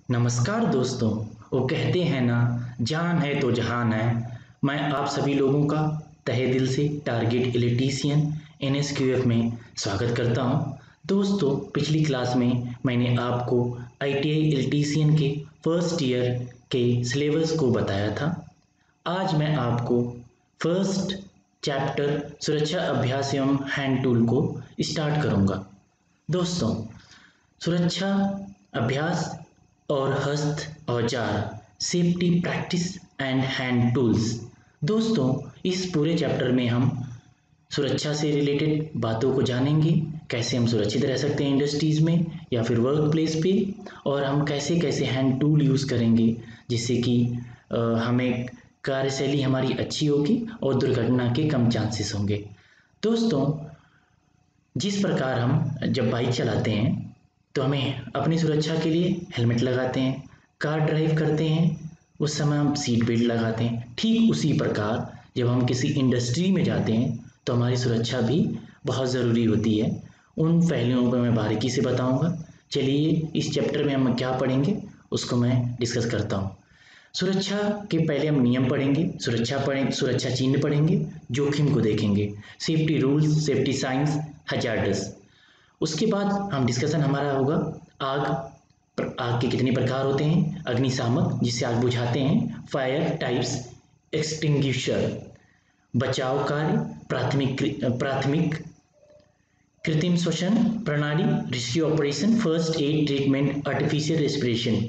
नमस्कार दोस्तों। वो कहते हैं ना, जान है तो जहान है। मैं आप सभी लोगों का तहे दिल से टारगेट इलेक्ट्रीशियन NSQF में स्वागत करता हूं। दोस्तों, पिछली क्लास में मैंने आपको ITI इलेक्ट्रीशियन के फर्स्ट ईयर के सिलेबस को बताया था। आज मैं आपको फर्स्ट चैप्टर सुरक्षा अभ्यास एवं हैंड टूल को स्टार्ट करूंगा। दोस्तों, सुरक्षा अभ्यास और हस्त औजार, safety practice and hand tools. दोस्तों, इस पूरे चैप्टर में हम सुरक्षा से रिलेटेड बातों को जानेंगे, कैसे हम सुरक्षित रह सकते हैं इंडस्ट्रीज में या फिर वर्क प्लेस पे, और हम कैसे कैसे हैंड टूल यूज़ करेंगे जिससे कि हमें कार्यशैली हमारी अच्छी होगी और दुर्घटना के कम चांसेस होंगे। दोस्तों, जिस प्रकार हम जब बाइक चलाते हैं तो हमें अपनी सुरक्षा के लिए हेलमेट लगाते हैं, कार ड्राइव करते हैं उस समय हम सीट बेल्ट लगाते हैं। ठीक उसी प्रकार जब हम किसी इंडस्ट्री में जाते हैं तो हमारी सुरक्षा भी बहुत ज़रूरी होती है। उन पहलुओं पर मैं बारीकी से बताऊंगा। चलिए, इस चैप्टर में हम क्या पढ़ेंगे उसको मैं डिस्कस करता हूँ। सुरक्षा के पहले हम नियम पढ़ेंगे, सुरक्षा चिन्ह पढ़ेंगे, जोखिम को देखेंगे, safety rules, safety science, hazardous. उसके बाद हम डिस्कशन हमारा होगा आग के कितने प्रकार होते हैं, अग्निशामक जिससे आग बुझाते हैं, फायर टाइप्स, एक्सटिंग्विशर, बचाव कार्य, प्राथमिक कृत्रिम श्वसन प्रणाली, rescue operation, first aid treatment, artificial respiration.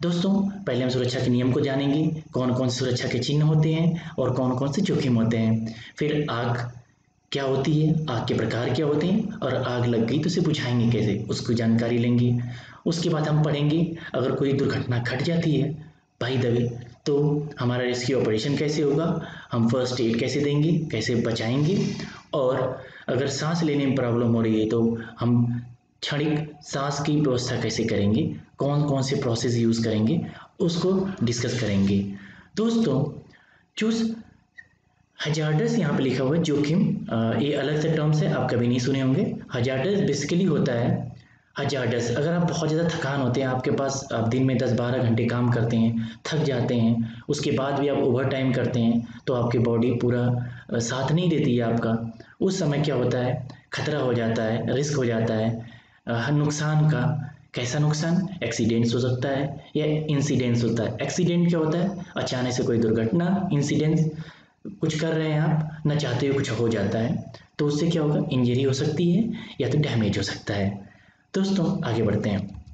दोस्तों, पहले हम सुरक्षा के नियम को जानेंगे, कौन कौन से सुरक्षा के चिन्ह होते हैं और कौन कौन से जोखिम होते हैं। फिर आग क्या होती है, आग के प्रकार क्या होते हैं, और आग लग गई तो उसे बुझाएंगे कैसे, उसकी जानकारी लेंगे। उसके बाद हम पढ़ेंगे अगर कोई दुर्घटना घट जाती है बाय द वे तो हमारा रेस्क्यू ऑपरेशन कैसे होगा, हम फर्स्ट एड कैसे देंगे, कैसे बचाएंगे, और अगर सांस लेने में प्रॉब्लम हो रही है तो हम क्षणिक सांस की व्यवस्था कैसे करेंगे, कौन कौन से प्रोसेस यूज़ करेंगे उसको डिस्कस करेंगे। दोस्तों, जो हजार्डस यहाँ पे लिखा हुआ है जोखिम, ये अलग से टर्म्स है, आप कभी नहीं सुने होंगे। हजार्डस बेसिकली होता है, हजार्डस अगर आप बहुत ज़्यादा थकान होते हैं, आपके पास आप दिन में 10-12 घंटे काम करते हैं, थक जाते हैं, उसके बाद भी आप ओवर टाइम करते हैं तो आपकी बॉडी पूरा साथ नहीं देती है आपका। उस समय क्या होता है, खतरा हो जाता है, रिस्क हो जाता है हर नुकसान का। कैसा नुकसान, एक्सीडेंट्स हो सकता है या इंसिडेंट्स होता है। एक्सीडेंट क्या होता है, अचानक से कोई दुर्घटना। इंसिडेंट्स, कुछ कर रहे हैं आप, न चाहते हुए कुछ हो जाता है तो उससे क्या होगा, इंजरी हो सकती है या तो डैमेज हो सकता है। दोस्तों, आगे बढ़ते हैं।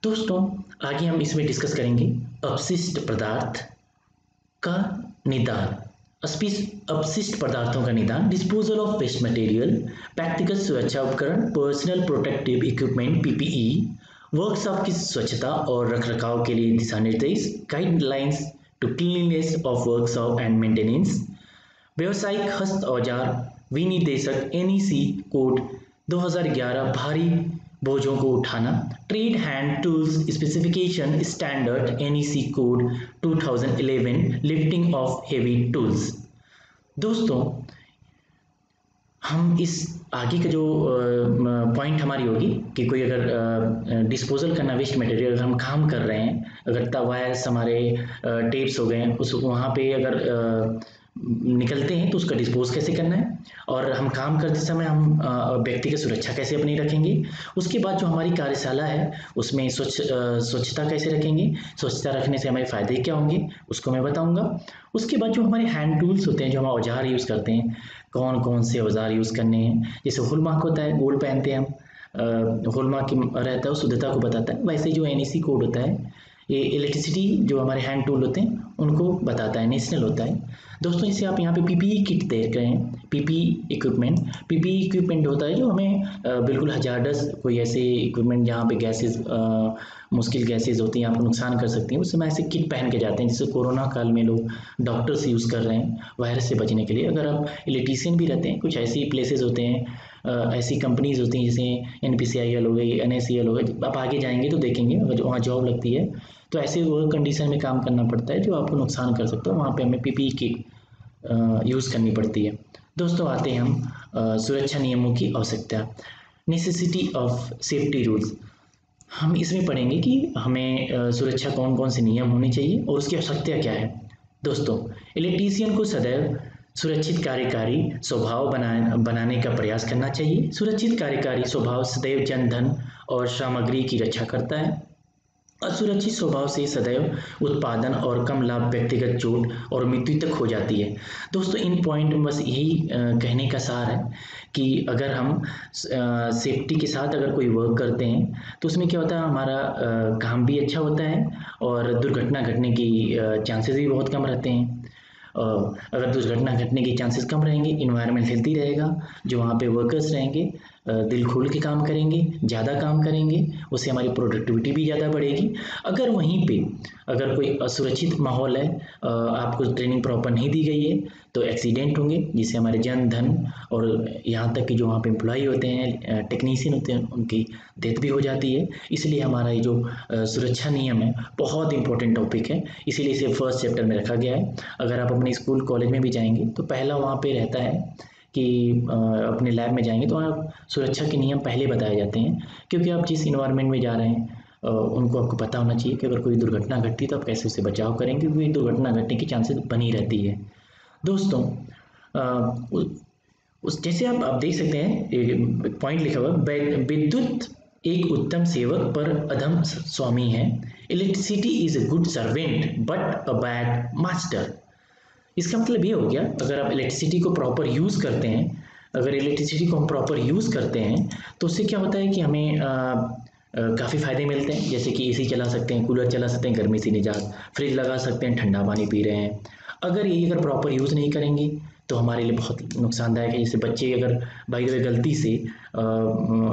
दोस्तों, आगे हम इसमें डिस्कस करेंगे अपशिष्ट पदार्थ का निदान, अपशिष्ट पदार्थों का निदान, डिस्पोजल ऑफ वेस्ट मटेरियल, व्यक्तिगत सुरक्षा उपकरण, personal protective equipment PPE, workshop की स्वच्छता और रखरखाव के लिए दिशा निर्देश, guidelines to cleanliness of workshop and maintenance, व्यावसायिक हस्त औजार विनिर्देशक NEC कोड 2011 भारी बोझों को उठाना, trade hand tools specification standard NEC code 2011 lifting of heavy tools. दोस्तों, हम इस आगे का जो पॉइंट हमारी होगी कि कोई अगर डिस्पोजल करना वेस्ट मटेरियल, अगर हम काम कर रहे हैं, अगर वायर्स हमारे टेप्स हो गए उस वहाँ पे अगर निकलते हैं तो उसका डिस्पोज कैसे करना है, और हम काम करते समय हम व्यक्तिगत सुरक्षा कैसे अपनी रखेंगे। उसके बाद जो हमारी कार्यशाला है उसमें स्वच्छता कैसे रखेंगे, स्वच्छता रखने से हमारे फ़ायदे क्या होंगे उसको मैं बताऊंगा। उसके बाद जो हमारे हैंड टूल्स होते हैं, जो हम औजार यूज़ करते हैं, कौन कौन से औजार यूज़ करने हैं। जैसे हॉलमार्क होता है, गोल्ड पहनते हैं हम, हॉलमार्क रहता है, शुद्धता को बताता है। वैसे जो NEC कोड होता है, ये इलेक्ट्रिसिटी जो हमारे हैंड टूल होते हैं उनको बताता है, नेशनल होता है। दोस्तों, जैसे आप यहाँ पे PPE किट देख रहे हैं, PPE इक्विपमेंट होता है जो हमें बिल्कुल हजार्डस कोई ऐसे इक्विपमेंट जहाँ पे गैसेज, मुश्किल गैसेज होती हैं, आपको नुकसान कर सकती हैं, उस समय ऐसे किट पहन के जाते हैं। जैसे कोरोना काल में लोग डॉक्टर्स यूज़ कर रहे हैं वायरस से बचने के लिए। अगर आप इलेक्ट्रीशियन भी रहते हैं, कुछ ऐसी प्लेसेस होते हैं, ऐसी कंपनीज होती हैं जैसे NPCIL हो गई, NACL हो गई, आप आगे जाएंगे तो देखेंगे अगर वहाँ जॉब लगती है तो ऐसे वर्क कंडीशन में काम करना पड़ता है जो आपको नुकसान कर सकता है, वहाँ पे हमें PPE किट यूज़ करनी पड़ती है। दोस्तों, आते हैं हम सुरक्षा नियमों की आवश्यकता, नेसेसिटी ऑफ सेफ्टी रूल्स। हम इसमें पढ़ेंगे कि हमें सुरक्षा कौन कौन से नियम होने चाहिए और उसकी आवश्यकता क्या है। दोस्तों, इलेक्ट्रीशियन को सदैव सुरक्षित कार्यकारी स्वभाव बनाने का प्रयास करना चाहिए। सुरक्षित कार्यकारी स्वभाव सदैव जन धन और सामग्री की रक्षा करता है। असुरक्षित स्वभाव से सदैव उत्पादन और कम लाभ, व्यक्तिगत चोट और मृत्यु तक हो जाती है। दोस्तों, इन पॉइंट में बस यही कहने का सार है कि अगर हम सेफ्टी के साथ अगर कोई वर्क करते हैं तो उसमें क्या होता है, हमारा काम भी अच्छा होता है और दुर्घटना घटने की चांसेस भी बहुत कम रहते हैं। अगर दुर्घटना घटने के चांसेस कम रहेंगे, इन्वायरमेंट हेल्दी रहेगा, जो वहाँ पे वर्कर्स रहेंगे दिल खोल के काम करेंगे, ज़्यादा काम करेंगे, उससे हमारी प्रोडक्टिविटी भी ज़्यादा बढ़ेगी। अगर वहीं पे अगर कोई असुरक्षित माहौल है, आपको ट्रेनिंग प्रॉपर नहीं दी गई है, तो एक्सीडेंट होंगे जिससे हमारे जन धन और यहाँ तक कि जो वहाँ पे एम्प्लॉई होते हैं, टेक्नीशियन होते हैं, उनकी डेथ भी हो जाती है। इसलिए हमारा ये जो सुरक्षा नियम है बहुत इंपॉर्टेंट टॉपिक है, इसीलिए इसे फर्स्ट चैप्टर में रखा गया है। अगर आप अपने स्कूल कॉलेज में भी जाएंगे तो पहला वहाँ पे रहता है कि अपने लैब में जाएंगे तो वहाँ सुरक्षा के नियम पहले बताए जाते हैं, क्योंकि आप जिस इन्वायरमेंट में जा रहे हैं उनको आपको पता होना चाहिए कि अगर कोई दुर्घटना घटती है तो आप कैसे उससे बचाव करेंगे, क्योंकि दुर्घटना घटने की चांसेस बनी रहती है। दोस्तों, उस जैसे आप देख सकते हैं पॉइंट लिखा हुआ, विद्युत एक उत्तम सेवक पर अधम स्वामी है। Electricity is a good servant but a bad master. इसका मतलब ये हो गया, अगर आप इलेक्ट्रिसिटी को प्रॉपर यूज़ करते हैं, अगर इलेक्ट्रिसिटी को हम प्रॉपर यूज़ करते हैं तो उससे क्या होता है कि हमें काफ़ी फ़ायदे मिलते हैं, जैसे कि एसी चला सकते हैं, कूलर चला सकते हैं, गर्मी से निजात, फ्रिज लगा सकते हैं, ठंडा पानी पी रहे हैं। अगर प्रॉपर यूज़ नहीं करेंगे तो हमारे लिए बहुत नुकसानदायक है। जैसे बच्चे अगर बाई द वे गलती से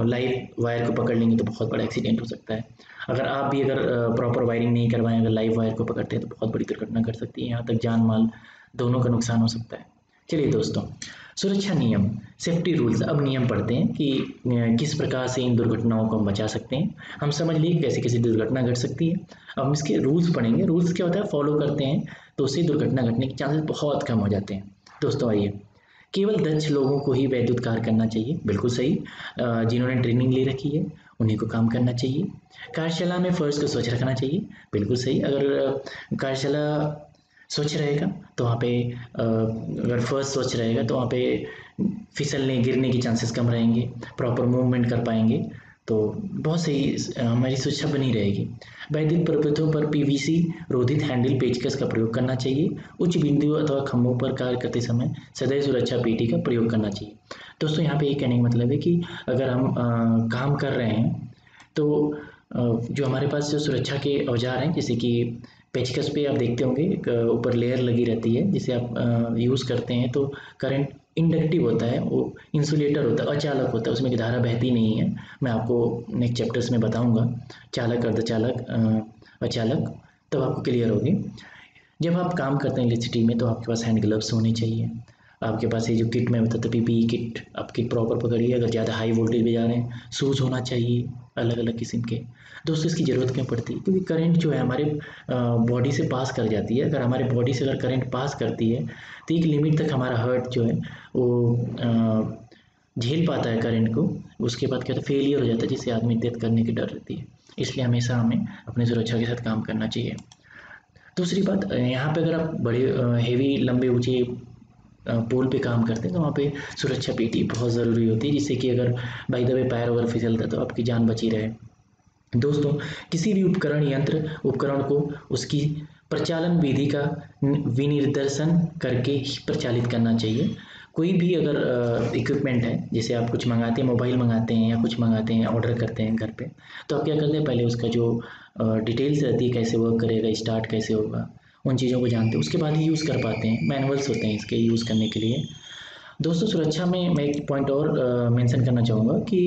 लाइव वायर को पकड़ लेंगे तो बहुत बड़ा एक्सीडेंट हो सकता है। अगर आप भी अगर प्रॉपर वायरिंग नहीं करवाएं, अगर लाइव वायर को पकड़ते हैं तो बहुत बड़ी दुर्घटना घट सकती है, यहाँ तक जान माल दोनों का नुकसान हो सकता है। चलिए दोस्तों, सुरक्षा नियम, सेफ्टी रूल्स, अब नियम पढ़ते हैं कि किस प्रकार से इन दुर्घटनाओं को हम बचा सकते हैं। हम समझ लिए कैसे कैसे दुर्घटना घट सकती है, अब हम इसके रूल्स पढ़ेंगे। रूल्स क्या होता है, फॉलो करते हैं तो उससे दुर्घटना घटने के चांसेस बहुत कम हो जाते हैं। दोस्तों आइए, केवल दक्ष लोगों को ही वैद्युत कार्य करना चाहिए, बिल्कुल सही। जिन्होंने ट्रेनिंग ले रखी है उन्हीं को काम करना चाहिए। कार्यशाला में फर्श को स्वच्छ रखना चाहिए, बिल्कुल सही। अगर कार्यशाला स्वच्छ रहेगा तो वहाँ पे अगर फर्श स्वच्छ रहेगा तो वहाँ पे फिसलने गिरने के चांसेस कम रहेंगे, प्रॉपर मूवमेंट कर पाएंगे, तो बहुत सही हमारी सुरक्षा बनी रहेगी। वैद्युत परतों पर पीवीसी रोधित हैंडल पेचकस का प्रयोग करना चाहिए। उच्च बिंदु अथवा खंभों पर कार्य करते समय सदैव सुरक्षा पेटी का प्रयोग करना चाहिए। दोस्तों, यहाँ पे ये कहने का मतलब है कि अगर हम काम कर रहे हैं तो जो हमारे पास जो सुरक्षा के औजार हैं, जैसे कि पेचकस पे आप देखते होंगे एक ऊपर लेयर लगी रहती है, जिसे आप यूज़ करते हैं तो करंट इंडक्टिव होता है, वो इंसुलेटर होता है, अचालक होता है, उसमें धारा बहती नहीं है। मैं आपको नेक्स्ट चैप्टर्स में बताऊंगा, चालक, अर्धचालक, अचालक, तब आपको क्लियर होगी। जब आप काम करते हैं इलेक्ट्रिसिटी में तो आपके पास हैंड ग्लव्स होने चाहिए। आपके पास ये जो किट में बताता पीपीई किट, आप किट प्रॉपर पकड़िए। अगर ज़्यादा हाई वोल्टेज में जा रहे हैं, शूज़ होना चाहिए अलग अलग किस्म के। दोस्तों, इसकी ज़रूरत क्यों पड़ती है, क्योंकि करंट जो है हमारे बॉडी से पास कर जाती है। अगर हमारे बॉडी से अगर करंट पास करती है तो एक लिमिट तक हमारा हार्ट जो है वो झेल पाता है करंट को, उसके बाद क्या होता है, फेलियर हो जाता है, जिससे आदमी डेथ करने की डर रहती है। इसलिए हमेशा हमें अपनी सुरक्षा के साथ काम करना चाहिए। दूसरी बात, यहाँ पे अगर आप बड़े हेवी लंबे ऊंचे पोल पे काम करते हैं तो वहाँ पे सुरक्षा पेटी बहुत ज़रूरी होती है, जिससे कि अगर बाई द वे पैर अगर फिसलता है तो आपकी जान बची रहे। दोस्तों, किसी भी उपकरण को उसकी प्रचालन विधि का विनिर्देशन करके ही प्रचालित करना चाहिए। कोई भी अगर इक्विपमेंट है, जैसे आप कुछ मंगाते हैं, मोबाइल मंगाते हैं या कुछ मंगाते हैं, ऑर्डर करते हैं घर पे, तो आप क्या करते हैं, पहले उसका जो डिटेल्स रहती है, कैसे वर्क करेगा, स्टार्ट कैसे होगा, उन चीज़ों को जानते हैं, उसके बाद ही यूज़ कर पाते हैं। मैनुअल्स होते हैं इसके यूज़ करने के लिए। दोस्तों, सुरक्षा में मैं एक पॉइंट और मेंशन करना चाहूँगा कि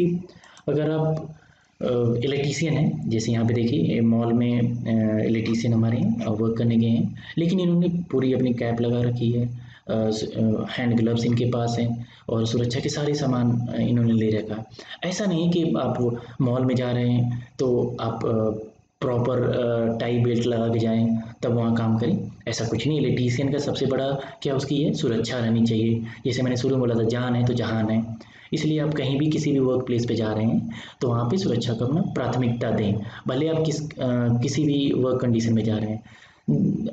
अगर आप इलेक्ट्रीशियन है, जैसे यहाँ पे देखिए मॉल में इलेक्ट्रीशियन हमारे वर्क करने गए हैं, लेकिन इन्होंने पूरी अपनी कैप लगा रखी है, हैंड ग्लव्स इनके पास हैं और सुरक्षा के सारे सामान इन्होंने ले रखा। ऐसा नहीं कि आप मॉल में जा रहे हैं तो आप प्रॉपर टाई बेल्ट लगा के जाएं तब वहाँ काम करें। ऐसा कुछ नहीं। इलेक्ट्रीशियन का सबसे बड़ा क्या उसकी है, सुरक्षा रहनी चाहिए। जैसे मैंने शुरू में बोला था, जान है तो जहान है। इसलिए आप कहीं भी किसी भी वर्क प्लेस पे जा रहे हैं तो वहाँ पे सुरक्षा को अपना प्राथमिकता दें। भले आप किसी भी वर्क कंडीशन में जा रहे हैं।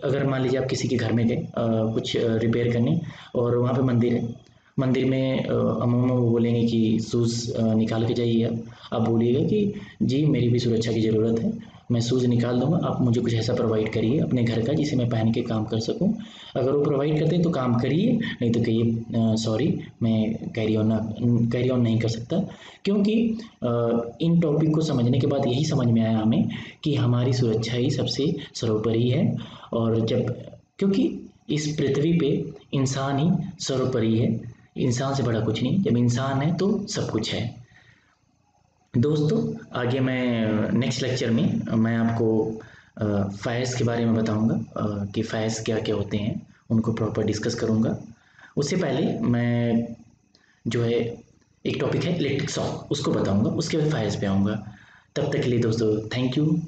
अगर मान लीजिए आप किसी के घर में गए कुछ रिपेयर करने, और वहाँ पे मंदिर है, मंदिर में अमूमन वो बोलेंगे कि शूज़ निकाल के जाइए। आप बोलिएगा कि जी मेरी भी सुरक्षा की ज़रूरत है, मैं शूज़ निकाल दूँगा, आप मुझे कुछ ऐसा प्रोवाइड करिए अपने घर का जिसे मैं पहन के काम कर सकूँ। अगर वो प्रोवाइड करते हैं तो काम करिए, नहीं तो कहिए सॉरी मैं कैरी ऑन नहीं कर सकता। क्योंकि इन टॉपिक को समझने के बाद यही समझ में आया हमें कि हमारी सुरक्षा ही सबसे सर्वोपरि है। और जब, क्योंकि इस पृथ्वी पे इंसान ही सर्वोपरि है, इंसान से बड़ा कुछ नहीं। जब इंसान है तो सब कुछ है। दोस्तों आगे मैं नेक्स्ट लेक्चर में मैं आपको फायर्स के बारे में बताऊंगा कि फायर्स क्या क्या होते हैं, उनको प्रॉपर डिस्कस करूंगा। उससे पहले मैं जो है एक टॉपिक है इलेक्ट्रिक शॉक, उसको बताऊंगा, उसके बाद फायर्स पे आऊँगा। तब तक के लिए दोस्तों thank you,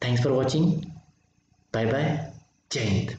thanks for watching, bye bye, जय हिंद।